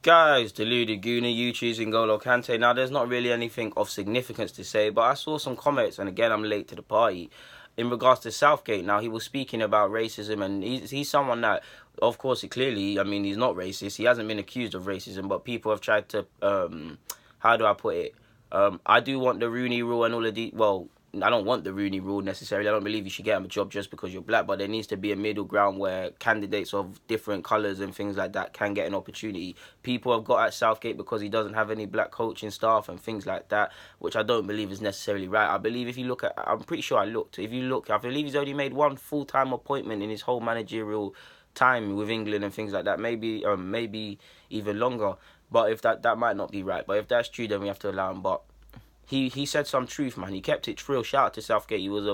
Guys, deluded Gooner, you choosing N'Golo Kante. Now, there's not really anything of significance to say, but I saw some comments, and again, I'm late to the party, in regards to Southgate. Now, he was speaking about racism, and he's someone that, of course, clearly, I mean, he's not racist. He hasn't been accused of racism, but people have tried to, how do I put it? I do want the Rooney rule and all of the, well, I don't want the Rooney rule necessarily. I don't believe you should get him a job just because you're black, but there needs to be a middle ground where candidates of different colours and things like that can get an opportunity. People have got at Southgate because he doesn't have any black coaching staff and things like that, which I don't believe is necessarily right. I believe if you look at, I'm pretty sure I looked, if you look, I believe he's only made one full-time appointment in his whole managerial time with England and things like that, maybe even longer. But if that might not be right, but if that's true, then we have to allow him. But he said some truth, man. He kept it real. Shout out to Southgate. He was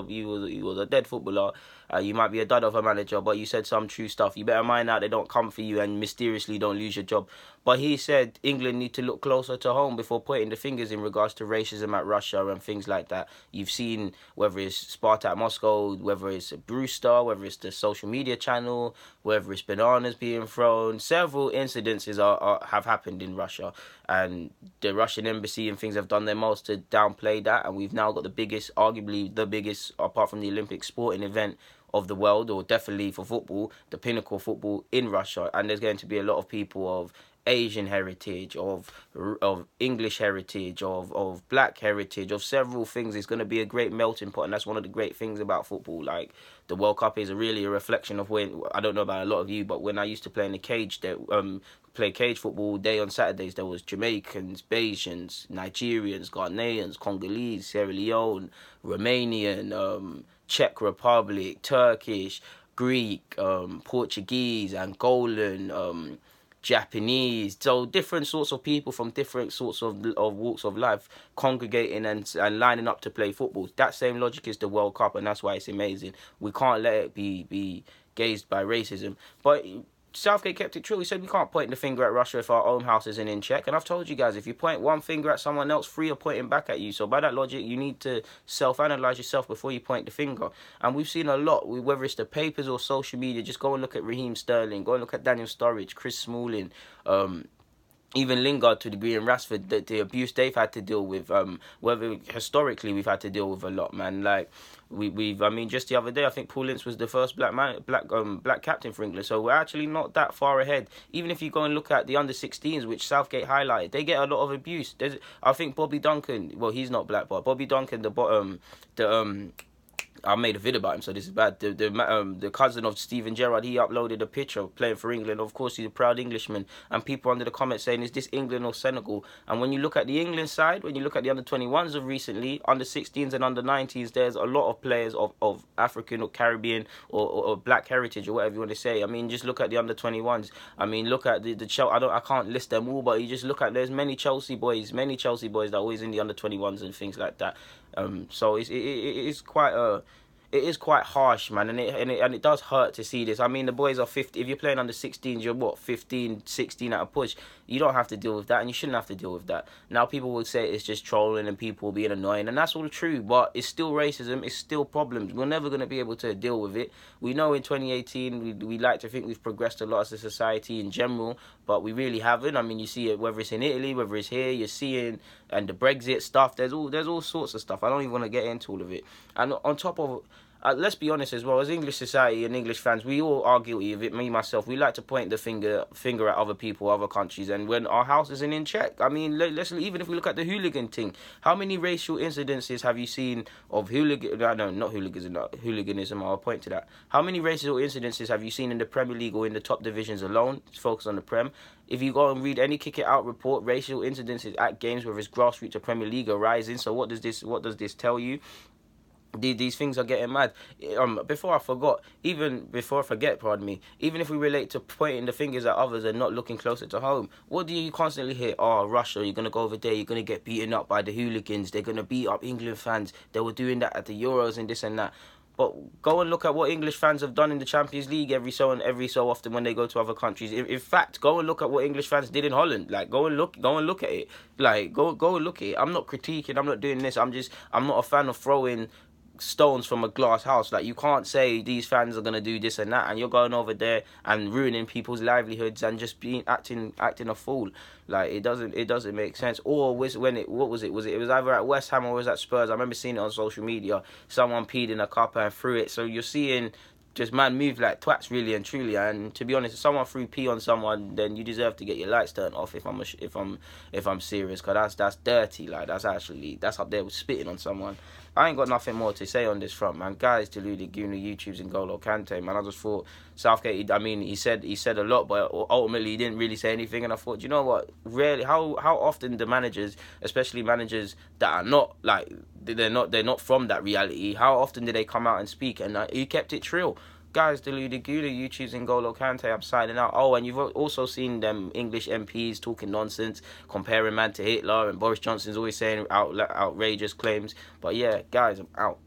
a dead footballer. You might be a dud of a manager, but you said some true stuff. You better mind out they don't come for you and mysteriously don't lose your job. But he said England need to look closer to home before pointing the fingers in regards to racism at Russia and things like that. You've seen whether it's Spartak Moscow, whether it's Brewster, whether it's the social media channel, whether it's bananas being thrown. Several incidences have happened in Russia, and the Russian embassy and things have done their most to downplay that. And we've now got the biggest, arguably the biggest, apart from the Olympic sporting event of the world, or definitely for football, the pinnacle of football in Russia. And there's going to be a lot of people of Asian heritage, of English heritage, of black heritage, of several things. It's going to be a great melting pot, and that's one of the great things about football. Like, the World Cup is really a reflection of when, I don't know about a lot of you, but when I used to play in the cage, play cage football all day on Saturdays, there was Jamaicans, Bajans, Nigerians, Ghanaians, Congolese, Sierra Leone, Romanian, Czech Republic, Turkish, Greek, Portuguese, Angolan, Japanese. So different sorts of people from different sorts of walks of life congregating and lining up to play football. That same logic is the World Cup, and that's why it's amazing. We can't let it be gazed by racism. But Southgate kept it true. He said we can't point the finger at Russia if our own house isn't in check. And I've told you guys, if you point one finger at someone else, three are pointing back at you. So by that logic, you need to self-analyze yourself before you point the finger. And we've seen a lot, whether it's the papers or social media. Just go and look at Raheem Sterling. Go and look at Daniel Sturridge, Chris Smalling, even Lingard to a degree, and Rashford, the abuse they've had to deal with, whether historically we've had to deal with a lot, man. Like, I mean, just the other day, I think Paul Ince was the first black captain for England, so we're actually not that far ahead. Even if you go and look at the under-16s, which Southgate highlighted, they get a lot of abuse. I think Bobby Duncan, well, he's not black, but Bobby Duncan, I made a video about him, so this is bad. The cousin of Steven Gerrard, he uploaded a picture of playing for England. Of course, he's a proud Englishman, and people under the comments saying, is this England or Senegal? And when you look at the England side, when you look at the under-21s of recently, under-16s and under-19s, there's a lot of players of African or Caribbean or black heritage or whatever you want to say. I mean, just look at the under-21s. I mean, look at the Chelsea. I can't list them all, but you just look at, there's many Chelsea boys that are always in the under-21s and things like that. So it is quite harsh, man, and it does hurt to see this. I mean, the boys are 50. If you're playing under 16s, you're what, 15, 16 at a push. You don't have to deal with that, and you shouldn't have to deal with that. Now, people will say it's just trolling and people being annoying, and that's all true, but it's still racism. It's still problems. We're never going to be able to deal with it. We know in 2018, we like to think we've progressed a lot as a society in general, but we really haven't. I mean, you see it, whether it's in Italy, whether it's here, you're seeing, and the Brexit stuff, there's all sorts of stuff. I don't even want to get into all of it. And on top of, let's be honest as well, as English society and English fans, we all are guilty of it. Me, myself, we like to point the finger at other people, other countries, and when our house isn't in check. I mean, let's even if we look at the hooligan thing, how many racial incidences have you seen of hooliganism, I'll point to that. How many racial incidences have you seen in the Premier League or in the top divisions alone? Just focus on the Prem. If you go and read any kick it out report, racial incidences at games, whether it's grassroots or Premier League, are rising. So what does this tell you? These things are getting mad. Before I forget, even if we relate to pointing the fingers at others and not looking closer to home, what do you constantly hear? Oh, Russia, you're going to go over there, you're going to get beaten up by the hooligans, they're going to beat up England fans, they were doing that at the Euros and this and that. But go and look at what English fans have done in the Champions League every so often when they go to other countries. In fact, go and look at what English fans did in Holland. Like, go and look at it. Like, go and look at it. I'm not critiquing, I'm not doing this. I'm not a fan of throwing stones from a glass house. Like, you can't say these fans are gonna do this and that, and you're going over there and ruining people's livelihoods and just acting a fool. Like, it doesn't make sense. Or when it was either at West Ham or was at Spurs. I remember seeing it on social media. Someone peed in a cup and threw it. So you're seeing just man move like twats, really and truly. And to be honest, if someone threw pee on someone, then you deserve to get your lights turned off. If I'm serious, because that's dirty. Like, that's up there with spitting on someone. I ain't got nothing more to say on this front, man. Guys, deluded Guna, YouTube's N'Golo Kante, man. I just thought Southgate, I mean, he said a lot, but ultimately he didn't really say anything. And I thought, you know what? Really, how often the managers, especially managers that are not like they're not from that reality, how often do they come out and speak? And he kept it trill. Guys, deluded Guna, YouTube's N'Golo Kante. I'm signing out. Oh, and you've also seen them English MPs talking nonsense, comparing man to Hitler, and Boris Johnson's always saying outrageous claims. But yeah, guys, I'm out.